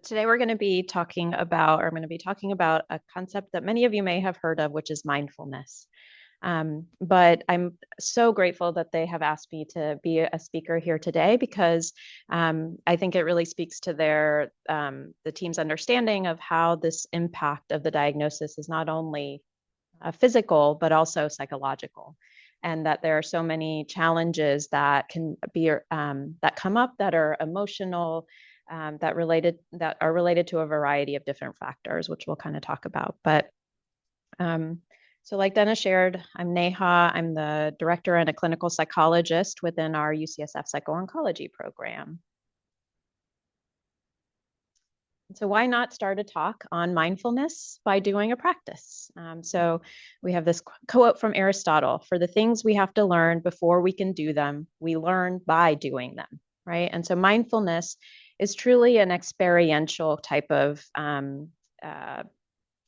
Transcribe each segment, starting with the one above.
Today we're going to be talking about, or I'm going to be talking about a concept that many of you may have heard of, which is mindfulness. But I'm so grateful that they have asked me to be a speaker here today because I think it really speaks to the team's understanding of how this impact of the diagnosis is not only physical but also psychological, and that there are so many challenges that can be that come up that are emotional, that are related to a variety of different factors, which we'll kind of talk about. But so like Dennis shared, I'm Neha. I'm the director and a clinical psychologist within our UCSF Psycho-oncology program. So why not start a talk on mindfulness by doing a practice? So we have this quote from Aristotle: for the things we have to learn before we can do them, we learn by doing them, right? And so mindfulness is truly an experiential type of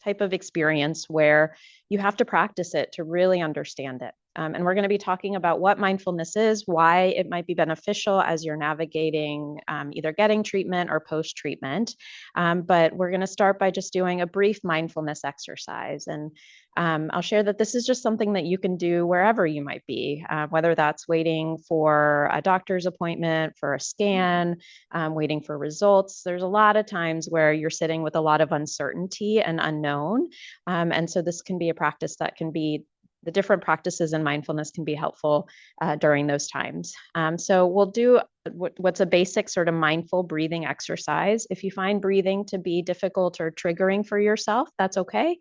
experience where you have to practice it to really understand it. And we're going to be talking about what mindfulness is, why it might be beneficial as you're navigating either getting treatment or post-treatment. But we're going to start by just doing a brief mindfulness exercise. And I'll share that this is just something that you can do wherever you might be, whether that's waiting for a doctor's appointment, for a scan, waiting for results. There's a lot of times where you're sitting with a lot of uncertainty and unknown. And so this can be a practice that can be, the different practices in mindfulness can be helpful during those times. So we'll do what's a basic sort of mindful breathing exercise. If you find breathing to be difficult or triggering for yourself, that's okay.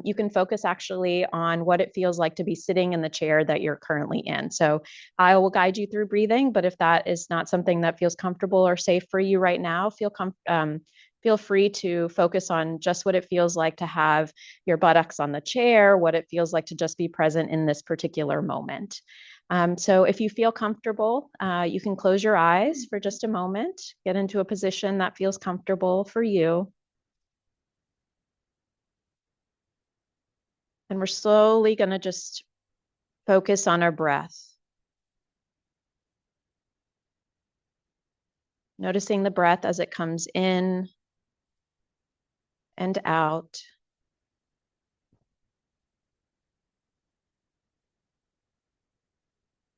You can focus actually on what it feels like to be sitting in the chair that you're currently in. So I will guide you through breathing, but if that is not something that feels comfortable or safe for you right now, feel free to focus on just what it feels like to have your buttocks on the chair, what it feels like to just be present in this particular moment. So if you feel comfortable, you can close your eyes for just a moment, get into a position that feels comfortable for you. And we're slowly going to just focus on our breath. Noticing the breath as it comes in and out.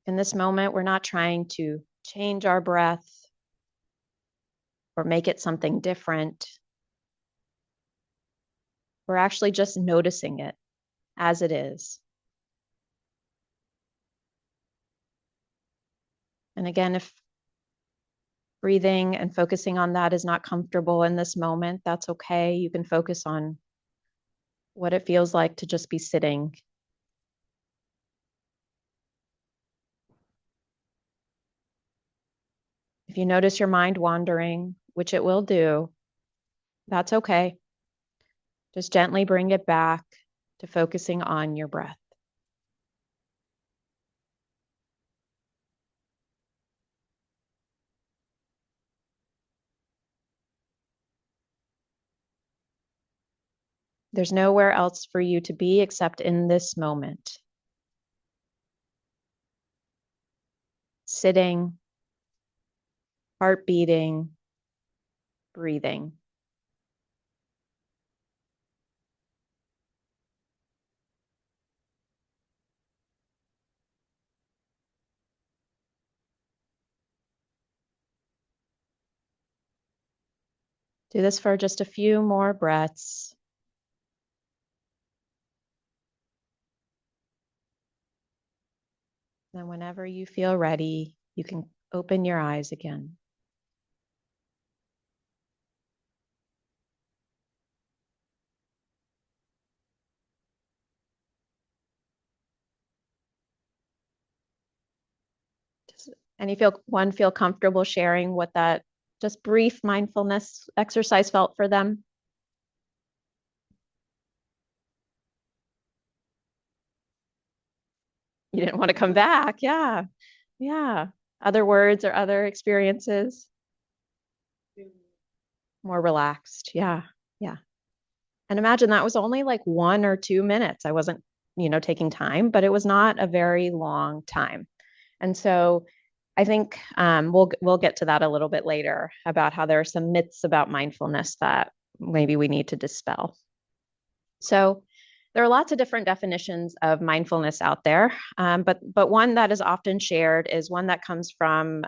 In this moment, we're not trying to change our breath or make it something different. We're actually just noticing it as it is. And again, if breathing and focusing on that is not comfortable in this moment, that's okay. You can focus on what it feels like to just be sitting. If you notice your mind wandering, which it will do, that's okay. Just gently bring it back to focusing on your breath. There's nowhere else for you to be except in this moment. Sitting, heart beating, breathing. Do this for just a few more breaths. Then whenever you feel ready, you can open your eyes again. Does any feel comfortable sharing what that just brief mindfulness exercise felt for them? You didn't want to come back. Yeah. Yeah. Other words or other experiences? More relaxed. Yeah. Yeah. And imagine that was only like 1 or 2 minutes. I wasn't, taking time, but it was not a very long time. And so I think we'll get to that a little bit later about how there are some myths about mindfulness that maybe we need to dispel. So there are lots of different definitions of mindfulness out there, but one that is often shared is one that comes from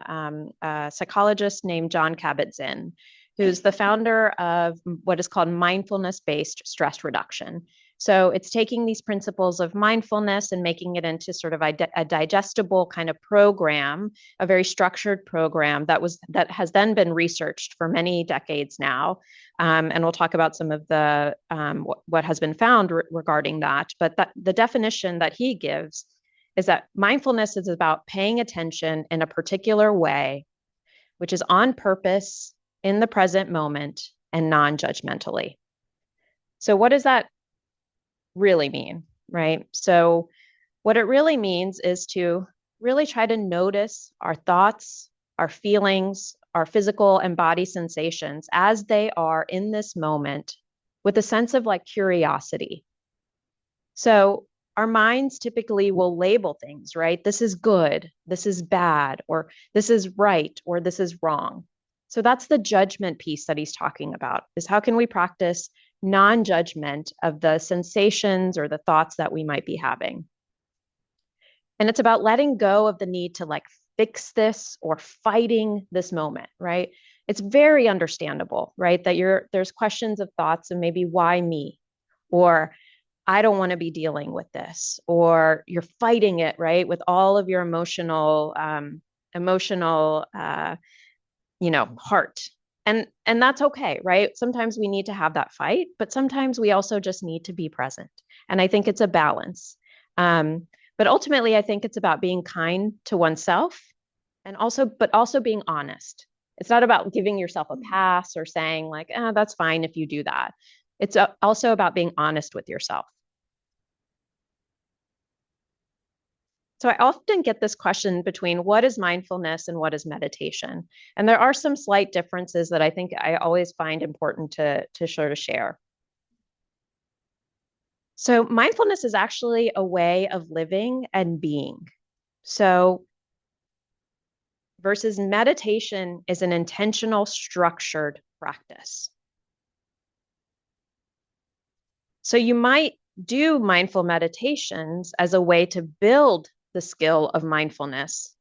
a psychologist named John Kabat-Zinn, who's the founder of what is called mindfulness-based stress reduction. So it's taking these principles of mindfulness and making it into sort of a digestible kind of program, a very structured program that has then been researched for many decades now. And we'll talk about some of the what has been found regarding that. But the definition that he gives is that mindfulness is about paying attention in a particular way, which is on purpose, in the present moment, and non-judgmentally. So what does that really mean, right? So what it really means is to really try to notice our thoughts, our feelings, our physical and body sensations as they are in this moment with a sense of like curiosity. So our minds typically will label things, right? This is good, this is bad, or this is right, or this is wrong. So that's the judgment piece that he's talking about, is how can we practice non-judgment of the sensations or the thoughts that we might be having. And it's about letting go of the need to like fix this or fighting this moment, right? It's very understandable, right? That there's questions of thoughts and maybe why me? Or I don't want to be dealing with this, or you're fighting it, right? With all of your emotional, heart. And that's okay, right? Sometimes we need to have that fight, but sometimes we also just need to be present. And I think it's a balance. But ultimately, I think it's about being kind to oneself but also being honest. It's not about giving yourself a pass or saying like, that's fine if you do that. It's also about being honest with yourself. So I often get this question between what is mindfulness and what is meditation. And there are some slight differences that I think I always find important to sort of share. So mindfulness is actually a way of living and being. So versus meditation is an intentional, structured practice. So you might do mindful meditations as a way to build the skill of mindfulness,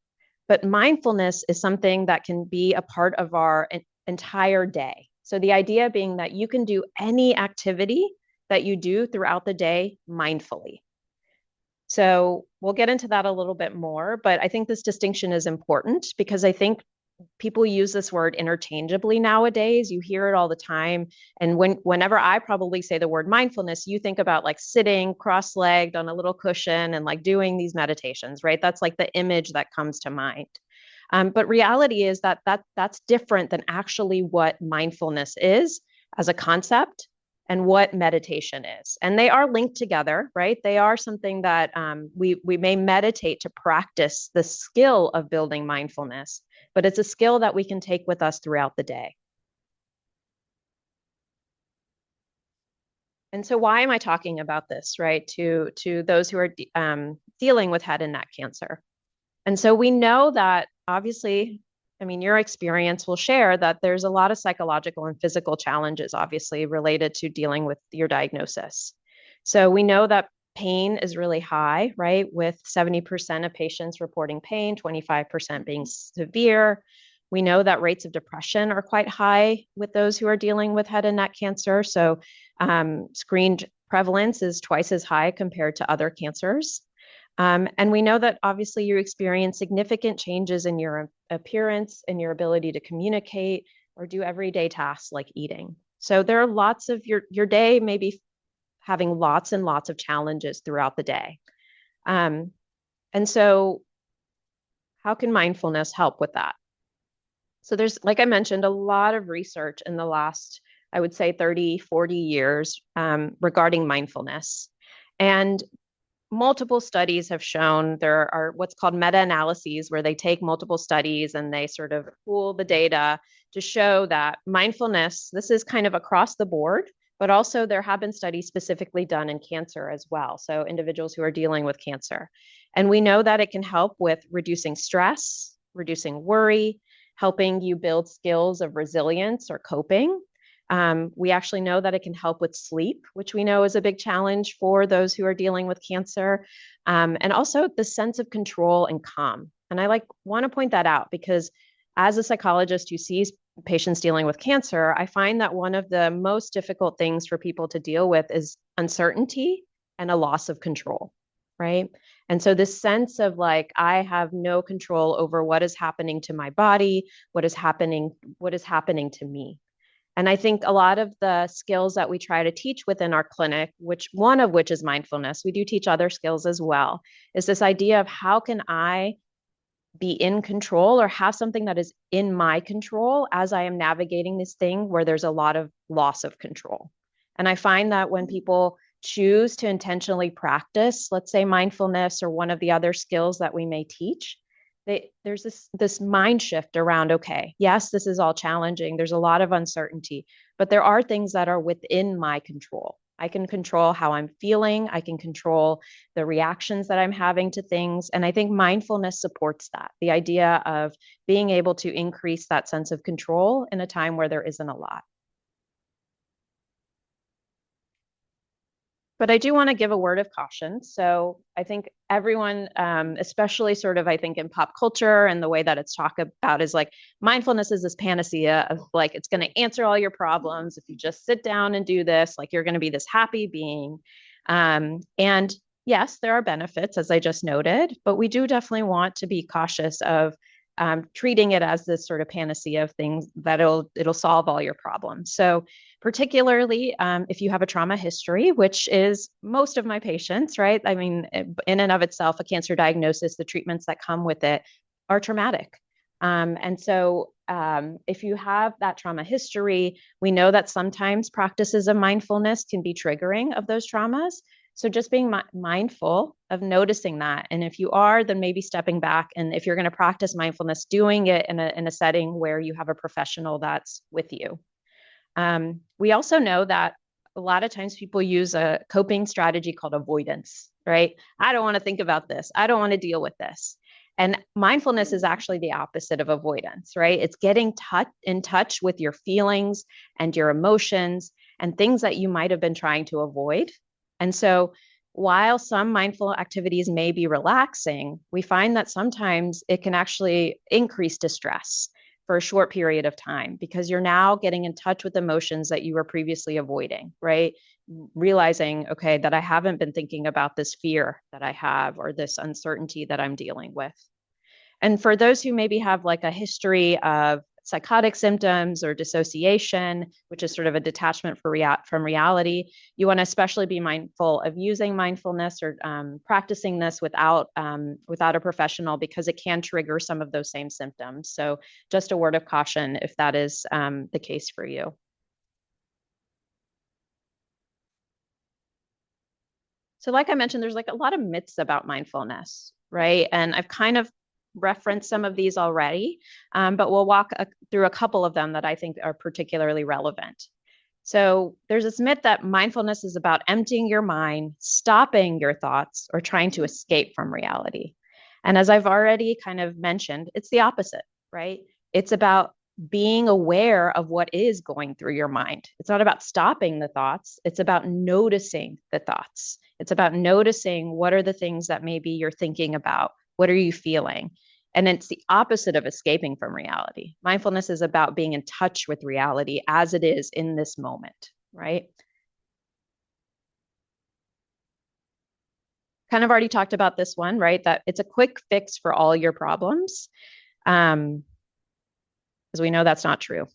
but mindfulness is something that can be a part of our entire day. So the idea being that you can do any activity that you do throughout the day mindfully. So we'll get into that a little bit more, but I think this distinction is important because I think people use this word interchangeably nowadays. You hear it all the time. And whenever I probably say the word mindfulness, you think about like sitting cross-legged on a little cushion and like doing these meditations, right? That's like the image that comes to mind. But reality is that's different than actually what mindfulness is as a concept and what meditation is. And they are linked together, right? They are something that we may meditate to practice the skill of building mindfulness, but it's a skill that we can take with us throughout the day. And so why am I talking about this, right? To those who are dealing with head and neck cancer. And so we know that obviously, I mean, your experience will share that there's a lot of psychological and physical challenges, obviously, related to dealing with your diagnosis. So we know that pain is really high, right? With 70% of patients reporting pain, 25% being severe. We know that rates of depression are quite high with those who are dealing with head and neck cancer. So screened prevalence is twice as high compared to other cancers. And we know that obviously you experience significant changes in your appearance and your ability to communicate or do everyday tasks like eating. So there are lots of your day maybe having lots and lots of challenges throughout the day. And so how can mindfulness help with that? So there's, like I mentioned, a lot of research in the last, I would say 30, 40 years regarding mindfulness. And multiple studies have shown there are what's called meta-analyses where they take multiple studies and they sort of pool the data to show that mindfulness, this is kind of across the board, but also there have been studies specifically done in cancer as well. So individuals who are dealing with cancer. And we know that it can help with reducing stress, reducing worry, helping you build skills of resilience or coping. We actually know that it can help with sleep, which we know is a big challenge for those who are dealing with cancer, and also the sense of control and calm. And I want to point that out because as a psychologist who sees patients dealing with cancer, I find that one of the most difficult things for people to deal with is uncertainty and a loss of control, right? And so this sense of I have no control over what is happening to my body, what is happening to me. And I think a lot of the skills that we try to teach within our clinic, which one of which is mindfulness, we do teach other skills as well, is this idea of how can I be in control or have something that is in my control as I am navigating this thing where there's a lot of loss of control. And I find that when people choose to intentionally practice, let's say mindfulness or one of the other skills that we may teach, there's this mind shift around, okay, yes, this is all challenging. There's a lot of uncertainty, but there are things that are within my control. I can control how I'm feeling. I can control the reactions that I'm having to things. And I think mindfulness supports that, the idea of being able to increase that sense of control in a time where there isn't a lot. But I do want to give a word of caution. So I think everyone, especially sort of, I think in pop culture and the way that it's talked about is mindfulness is this panacea of it's going to answer all your problems. If you just sit down and do this, you're going to be this happy being. And yes, there are benefits, as I just noted, but we do definitely want to be cautious of treating it as this sort of panacea of things that it'll solve all your problems. So particularly if you have a trauma history, which is most of my patients, right? I mean, in and of itself, a cancer diagnosis, the treatments that come with it are traumatic. And so if you have that trauma history, we know that sometimes practices of mindfulness can be triggering of those traumas. So just being mindful of noticing that. And if you are, then maybe stepping back. And if you're going to practice mindfulness, doing it in a setting where you have a professional that's with you. We also know that a lot of times people use a coping strategy called avoidance, right? I don't want to think about this. I don't want to deal with this. And mindfulness is actually the opposite of avoidance, right? It's getting in touch with your feelings and your emotions and things that you might have been trying to avoid. And so while some mindful activities may be relaxing, we find that sometimes it can actually increase distress for a short period of time because you're now getting in touch with emotions that you were previously avoiding, right? Realizing, okay, that I haven't been thinking about this fear that I have or this uncertainty that I'm dealing with. And for those who maybe have a history of psychotic symptoms or dissociation, which is sort of a detachment from reality, you want to especially be mindful of using mindfulness or practicing this without a professional because it can trigger some of those same symptoms. So just a word of caution if that is the case for you. So like I mentioned, there's a lot of myths about mindfulness, right? And I've kind of referenced some of these already, but we'll walk through a couple of them that I think are particularly relevant. So there's this myth that mindfulness is about emptying your mind, stopping your thoughts, or trying to escape from reality. And as I've already kind of mentioned, it's the opposite, right? It's about being aware of what is going through your mind. It's not about stopping the thoughts. It's about noticing the thoughts. It's about noticing what are the things that maybe you're thinking about. What are you feeling? And it's the opposite of escaping from reality. Mindfulness is about being in touch with reality as it is in this moment, right? Kind of already talked about this one, right? That it's a quick fix for all your problems. Because we know that's not true.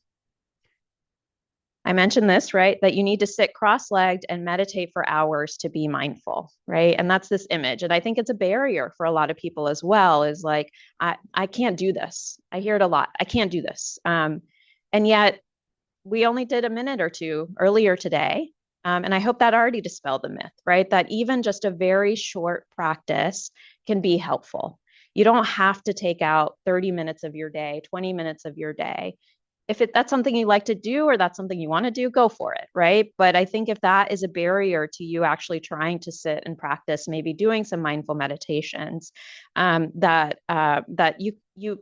I mentioned this, right? That you need to sit cross-legged and meditate for hours to be mindful, right? And that's this image. And I think it's a barrier for a lot of people as well, is I can't do this. I hear it a lot. I can't do this. And yet we only did a minute or two earlier today. And I hope that already dispelled the myth, right? That even just a very short practice can be helpful. You don't have to take out 30 minutes of your day, 20 minutes of your day. If that's something you like to do or that's something you want to do, go for it, right? But I think if that is a barrier to you actually trying to sit and practice, maybe doing some mindful meditations, that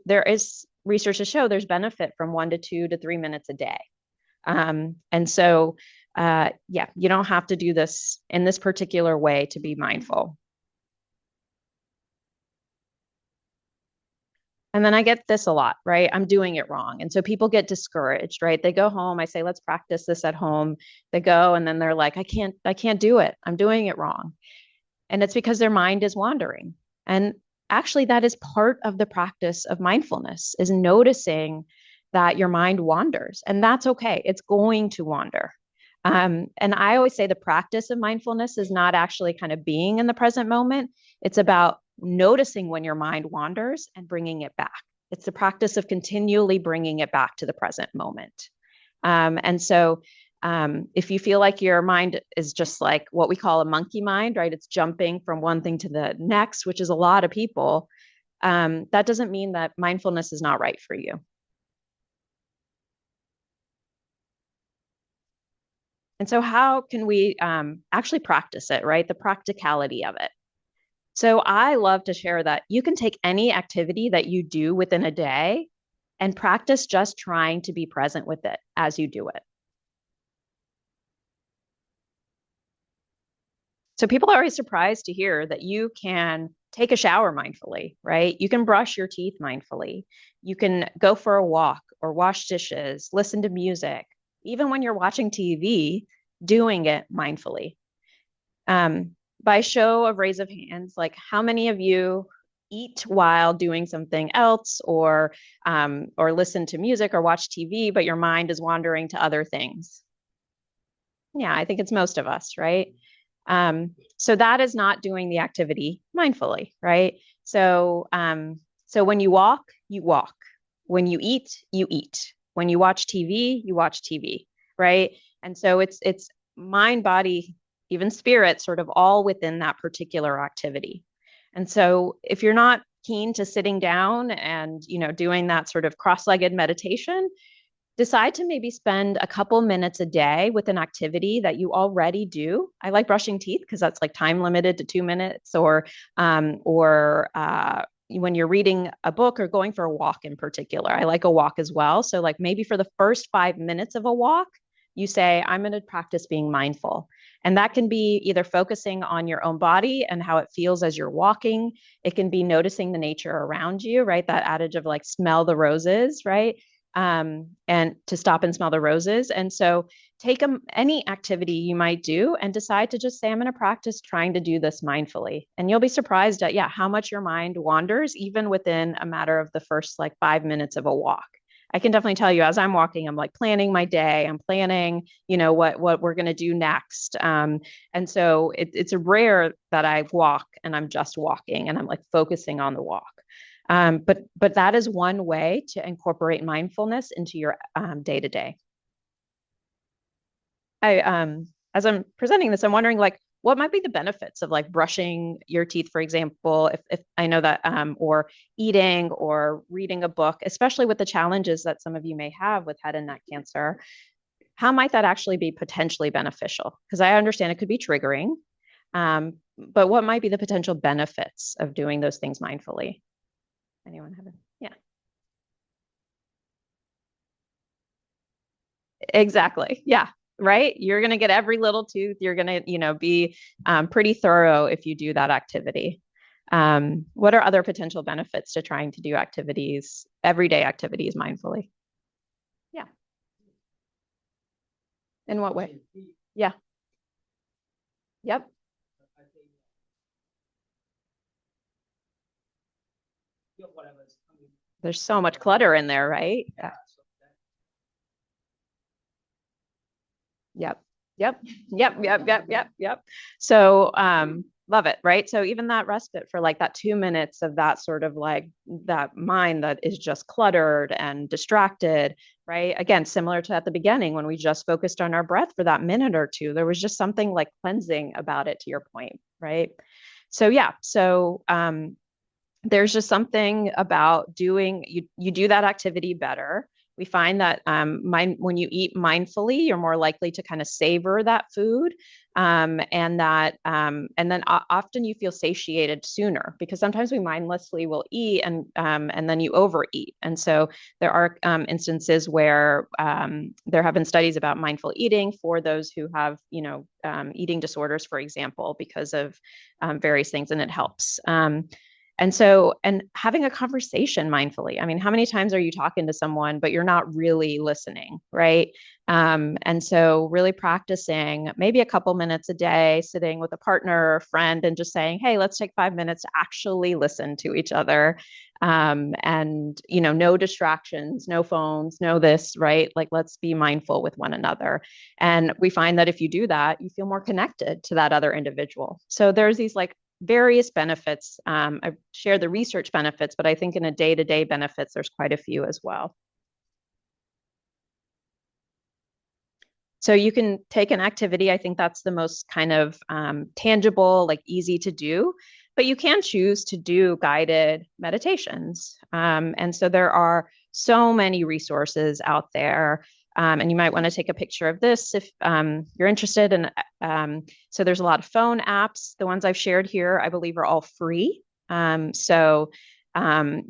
there is research to show there's benefit from 1 to 2 to 3 minutes a day. And so, yeah, you don't have to do this in this particular way to be mindful. And then I get this a lot, right? I'm doing it wrong. And so people get discouraged, right? They go home, I say, let's practice this at home. They go, and then they're like, I can't do it. I'm doing it wrong. And it's because their mind is wandering. And actually, that is part of the practice of mindfulness, is noticing that your mind wanders. And that's okay. It's going to wander. And I always say the practice of mindfulness is not actually kind of being in the present moment. It's about noticing when your mind wanders and bringing it back. It's the practice of continually bringing it back to the present moment. And so if you feel like your mind is just like what we call a monkey mind, right? It's jumping from one thing to the next, which is a lot of people. That doesn't mean that mindfulness is not right for you. And so how can we actually practice it, right? The practicality of it. So I love to share that you can take any activity that you do within a day and practice just trying to be present with it as you do it. So people are always surprised to hear that you can take a shower mindfully, right? You can brush your teeth mindfully. You can go for a walk or wash dishes, listen to music, even when you're watching TV, doing it mindfully. By show of raise of hands, like how many of you eat while doing something else, or listen to music or watch TV, but your mind is wandering to other things? Yeah, I think it's most of us, right? So that is not doing the activity mindfully, right? So when you walk, you walk. When you eat, you eat. When you watch TV, you watch TV, right? And so it's mind, body, even spirit, sort of all within that particular activity. And so if you're not keen to sitting down and, doing that sort of cross-legged meditation, decide to maybe spend a couple minutes a day with an activity that you already do. I like brushing teeth because that's like time limited to 2 minutes, or when you're reading a book or going for a walk in particular. I like a walk as well. So like maybe for the first 5 minutes of a walk, you say, I'm going to practice being mindful. And that can be either focusing on your own body and how it feels as you're walking. It can be noticing the nature around you, right? That adage of like, smell the roses, right? And to stop and smell the roses. And so take any activity you might do and decide to just say, I'm going to practice trying to do this mindfully. And you'll be surprised at, how much your mind wanders, even within a matter of the first like 5 minutes of a walk. I can definitely tell you, as I'm walking, I'm like planning my day. I'm planning, what we're going to do next. And so it's rare that I walk and I'm just walking and I'm like focusing on the walk. But that is one way to incorporate mindfulness into your day to day. As I'm presenting this, I'm wondering like, what might be the benefits of like brushing your teeth, for example, if I know that, or eating or reading a book, especially with the challenges that some of you may have with head and neck cancer. How might that actually be potentially beneficial? Because I understand it could be triggering, but what might be the potential benefits of doing those things mindfully? Anyone have it? Yeah, exactly. Yeah, right. You're going to get every little tooth. You're going to, be pretty thorough if you do that activity. What are other potential benefits to trying to do activities, everyday activities mindfully? Yeah. In what way? Yeah. Yep. There's so much clutter in there, right? Yeah. Yep. Yep. Yep. Yep. Yep. Yep. Yep. So, love it. Right. So even that respite for like that 2 minutes of that sort of like that mind that is just cluttered and distracted. Right. Again, similar to at the beginning when we just focused on our breath for that minute or two, there was just something like cleansing about it, to your point. Right. So, yeah. So, there's just something about doing, you do that activity better. We find that when you eat mindfully, you're more likely to kind of savor that food. And then often you feel satiated sooner because sometimes we mindlessly will eat and then you overeat. And so there are instances where there have been studies about mindful eating for those who have, eating disorders, for example, because of various things, and it helps. And having a conversation mindfully. I mean, how many times are you talking to someone, but you're not really listening, right? And so really practicing maybe a couple minutes a day, sitting with a partner or a friend and just saying, hey, let's take 5 minutes to actually listen to each other. And, no distractions, no phones, no this, right? Like, let's be mindful with one another. And we find that if you do that, you feel more connected to that other individual. So there's these like various benefits. I've shared the research benefits, but I think in a day-to-day benefits, there's quite a few as well. So you can take an activity. I think that's the most kind of tangible, like easy to do, but you can choose to do guided meditations. And so there are so many resources out there. And you might want to take a picture of this if you're interested. And so there's a lot of phone apps. The ones I've shared here, I believe, are all free. You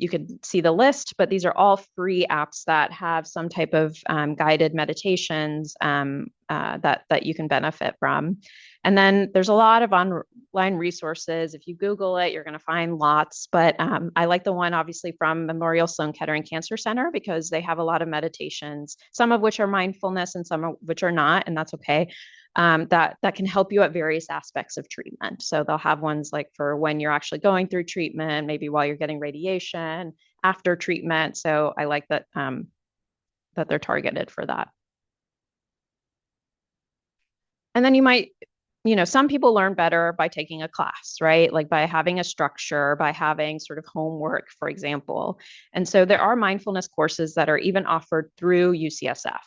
could see the list, but these are all free apps that have some type of guided meditations that you can benefit from. And then there's a lot of online resources. If you Google it, you're going to find lots. But I like the one, obviously, from Memorial Sloan Kettering Cancer Center because they have a lot of meditations, some of which are mindfulness and some of which are not, and that's okay. That can help you at various aspects of treatment. So they'll have ones like for when you're actually going through treatment, maybe while you're getting radiation, after treatment. So I like that that they're targeted for that. And then some people learn better by taking a class, right? Like by having a structure, by having sort of homework, for example. And so there are mindfulness courses that are even offered through UCSF.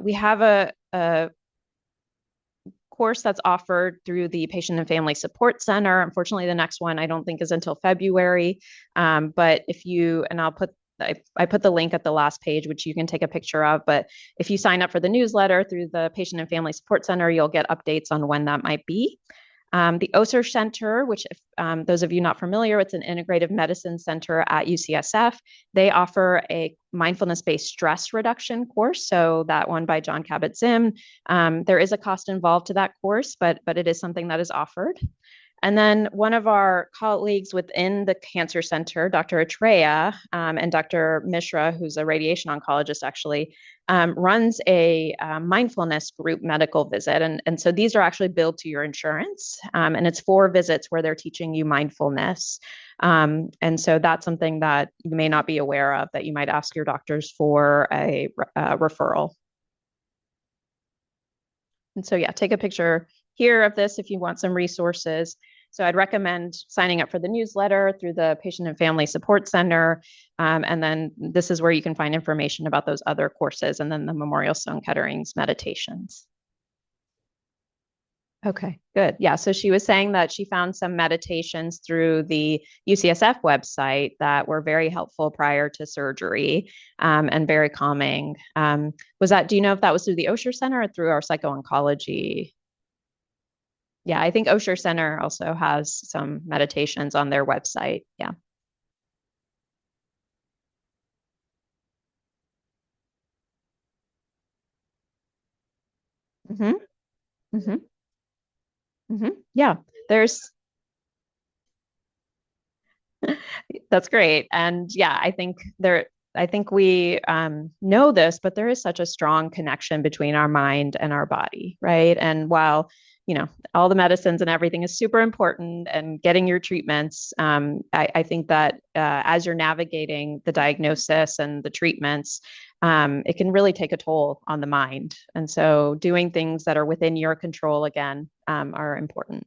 We have a course that's offered through the Patient and Family Support Center. Unfortunately, the next one I don't think is until February. But I put the link at the last page, which you can take a picture of. But if you sign up for the newsletter through the Patient and Family Support Center, you'll get updates on when that might be. The OSER Center, which if those of you not familiar, it's an integrative medicine center at UCSF. They offer a mindfulness-based stress reduction course. So that one by John Kabat-Zinn. There is a cost involved to that course, but it is something that is offered. And then one of our colleagues within the Cancer Center, Dr. Atreya, and Dr. Mishra, who's a radiation oncologist, actually runs a mindfulness group medical visit. And so these are actually billed to your insurance. And it's 4 visits where they're teaching you mindfulness. And so that's something that you may not be aware of, that you might ask your doctors for a referral. And so, yeah, take a picture here of this if you want some resources. So I'd recommend signing up for the newsletter through the Patient and Family Support Center. And then this is where you can find information about those other courses and then the Memorial Sloan Kettering's meditations. Okay, good. Yeah, so she was saying that she found some meditations through the UCSF website that were very helpful prior to surgery and very calming. Do you know if that was through the Osher Center or through our Psycho-oncology? Yeah, I think Osher Center also has some meditations on their website. Yeah. Mm-hmm. Mm-hmm. Mm-hmm. Yeah, there's that's great. And yeah, I think we know this, but there is such a strong connection between our mind and our body, right? And while, all the medicines and everything is super important and getting your treatments, I think that as you're navigating the diagnosis and the treatments, it can really take a toll on the mind. And so doing things that are within your control again are important.